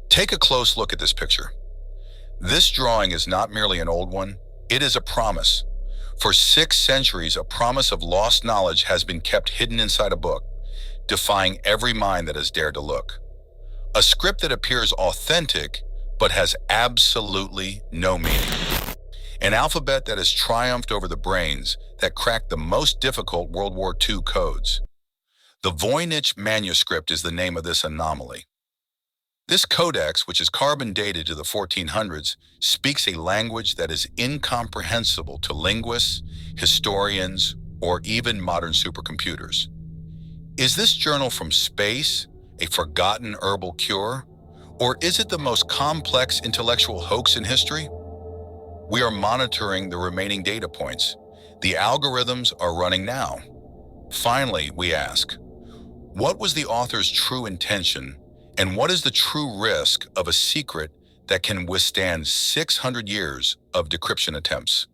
Take a close look at this picture. This drawing is not merely an old one, it is a promise. For 6 centuries, a promise of lost knowledge has been kept hidden inside a book, defying every mind that has dared to look. A script that appears authentic, but has absolutely no meaning. An alphabet that has triumphed over the brains that cracked the most difficult World War II codes. The Voynich Manuscript is the name of this anomaly. This codex, which is carbon dated to the 1400s, speaks a language that is incomprehensible to linguists, historians, or even modern supercomputers. Is this journal from space, a forgotten herbal cure, or is it the most complex intellectual hoax in history? We are monitoring the remaining data points. The algorithms are running now. Finally, we ask, what was the author's true intention? And what is the true risk of a secret that can withstand 600 years of decryption attempts?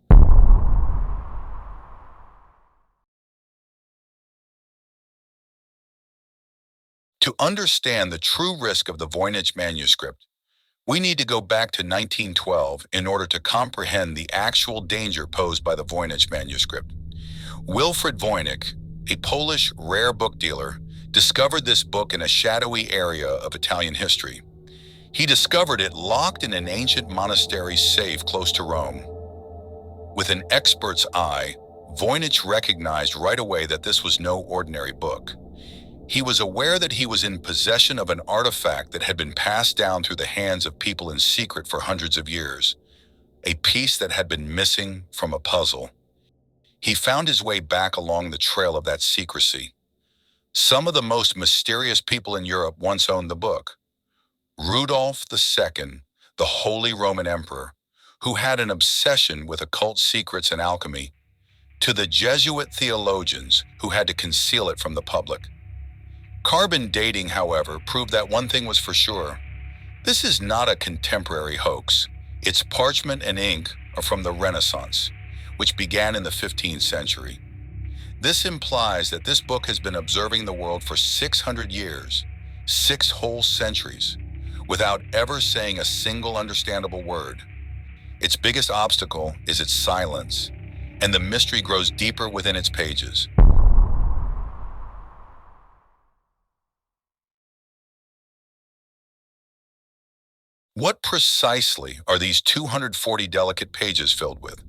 To understand the true risk of the Voynich Manuscript, we need to go back to 1912 in order to comprehend the actual danger posed by the Voynich Manuscript. Wilfrid Voynich, a Polish rare book dealer, discovered this book in a shadowy area of Italian history. He discovered it locked in an ancient monastery safe close to Rome. With an expert's eye, Voynich recognized right away that this was no ordinary book. He was aware that he was in possession of an artifact that had been passed down through the hands of people in secret for hundreds of years, a piece that had been missing from a puzzle. He found his way back along the trail of that secrecy. Some of the most mysterious people in Europe once owned the book. Rudolph II, the Holy Roman Emperor, who had an obsession with occult secrets and alchemy, to the Jesuit theologians who had to conceal it from the public. Carbon dating, however, proved that one thing was for sure. This is not a contemporary hoax. Its parchment and ink are from the Renaissance, which began in the 15th century. This implies that this book has been observing the world for 600 years, 6 whole centuries, without ever saying a single understandable word. Its biggest obstacle is its silence, and the mystery grows deeper within its pages. What precisely are these 240 delicate pages filled with?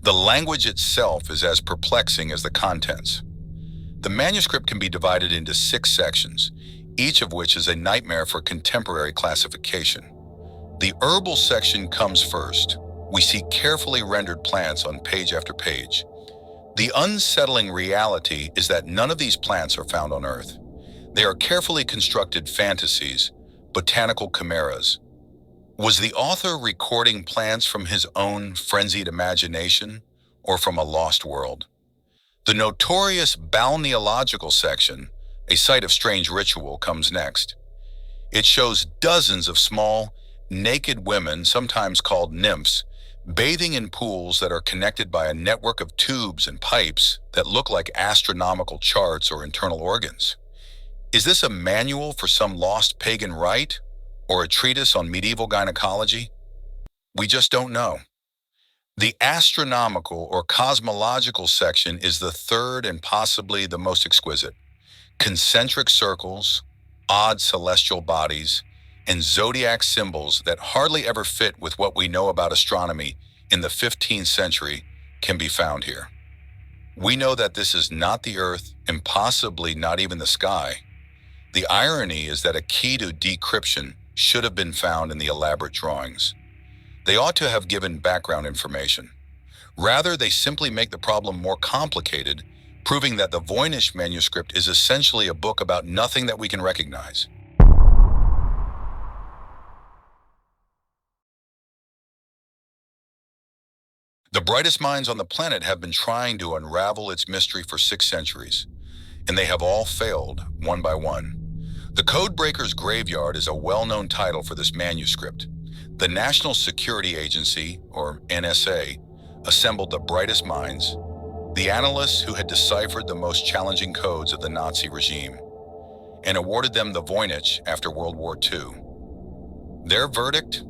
The language itself is as perplexing as the contents. The manuscript can be divided into 6 sections, each of which is a nightmare for contemporary classification. The herbal section comes first. We see carefully rendered plants on page after page. The unsettling reality is that none of these plants are found on Earth. They are carefully constructed fantasies, botanical chimeras. Was the author recording plants from his own frenzied imagination or from a lost world? The notorious balneological section, a site of strange ritual, comes next. It shows dozens of small, naked women, sometimes called nymphs, bathing in pools that are connected by a network of tubes and pipes that look like astronomical charts or internal organs. Is this a manual for some lost pagan rite? Or a treatise on medieval gynecology? We just don't know. The astronomical or cosmological section is the third and possibly the most exquisite. Concentric circles, odd celestial bodies, and zodiac symbols that hardly ever fit with what we know about astronomy in the 15th century can be found here. We know that this is not the Earth and possibly not even the sky. The irony is that a key to decryption should have been found in the elaborate drawings. They ought to have given background information. Rather, they simply make the problem more complicated, proving that the Voynich Manuscript is essentially a book about nothing that we can recognize. The brightest minds on the planet have been trying to unravel its mystery for 6 centuries, and they have all failed, one by one. The Codebreaker's Graveyard is a well-known title for this manuscript. The National Security Agency, or NSA, assembled the brightest minds. the analysts who had deciphered the most challenging codes of the Nazi regime and awarded them the Voynich after World War II. Their verdict?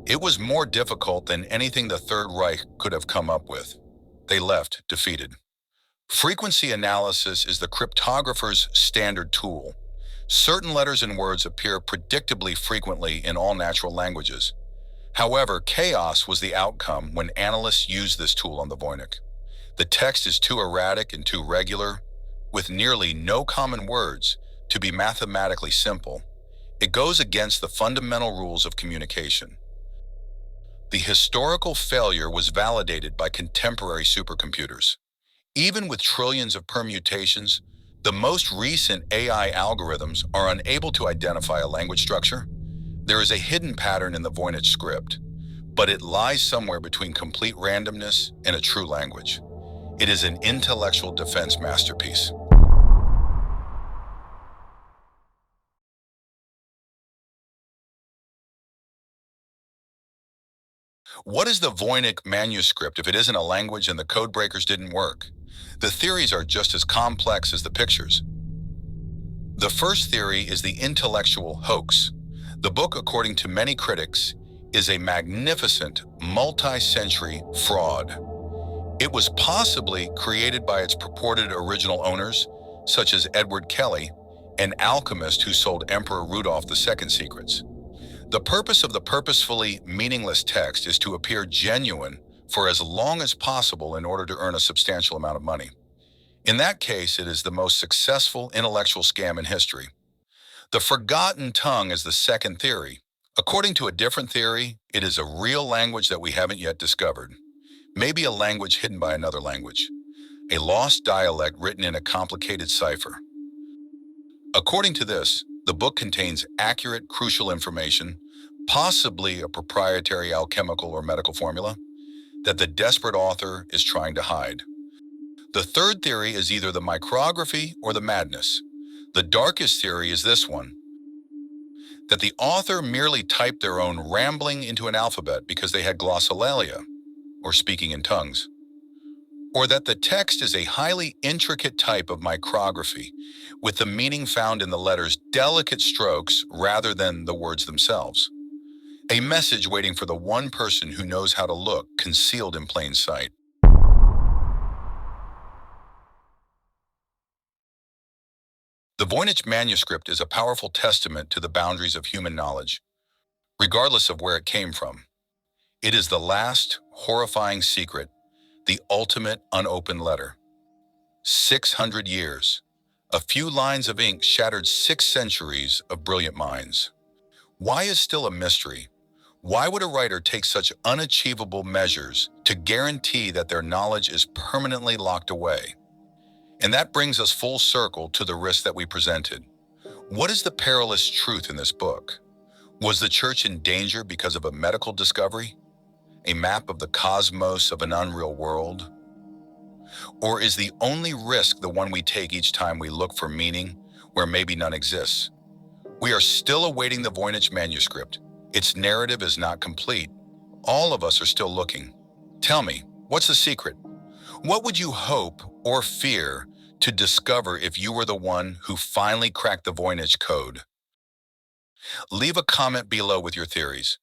It was more difficult than anything the Third Reich could have come up with. They left defeated. Frequency analysis is the cryptographer's standard tool. Certain letters and words appear predictably frequently in all natural languages. However, chaos was the outcome when analysts used this tool on the Voynich. The text is too erratic and too regular, with nearly no common words, to be mathematically simple. It goes against the fundamental rules of communication. The historical failure was validated by contemporary supercomputers. Even with trillions of permutations, the most recent AI algorithms are unable to identify a language structure. There is a hidden pattern in the Voynich script, but it lies somewhere between complete randomness and a true language. It is an intellectual defense masterpiece. What is the Voynich Manuscript if it isn't a language and the code breakers didn't work? The theories are just as complex as the pictures. The first theory is the intellectual hoax. The book, according to many critics, is a magnificent, multi-century fraud. It was possibly created by its purported original owners, such as Edward Kelly, an alchemist who sold Emperor Rudolph II secrets. The purpose of the purposefully meaningless text is to appear genuine for as long as possible in order to earn a substantial amount of money. In that case, it is the most successful intellectual scam in history. The forgotten tongue is the second theory. According to a different theory, it is a real language that we haven't yet discovered. Maybe a language hidden by another language. A lost dialect written in a complicated cipher. According to this, the book contains accurate, crucial information, possibly a proprietary alchemical or medical formula, that the desperate author is trying to hide. The third theory is either the micrography or the madness. The darkest theory is this one, that the author merely typed their own rambling into an alphabet because they had glossolalia, or speaking in tongues, or that the text is a highly intricate type of micrography, with the meaning found in the letters' delicate strokes rather than the words themselves. A message waiting for the one person who knows how to look, concealed in plain sight. The Voynich Manuscript is a powerful testament to the boundaries of human knowledge, regardless of where it came from. It is the last, horrifying secret, the ultimate unopened letter. 600 years. A few lines of ink shattered 6 centuries of brilliant minds. Why is still a mystery? Why would a writer take such unachievable measures to guarantee that their knowledge is permanently locked away? And that brings us full circle to the risk that we presented. What is the perilous truth in this book? Was the church in danger because of a medical discovery? A map of the cosmos of an unreal world? Or is the only risk the one we take each time we look for meaning where maybe none exists? We are still awaiting the Voynich Manuscript. Its narrative is not complete. All of us are still looking. Tell me, what's the secret? What would you hope or fear to discover if you were the one who finally cracked the Voynich code? Leave a comment below with your theories.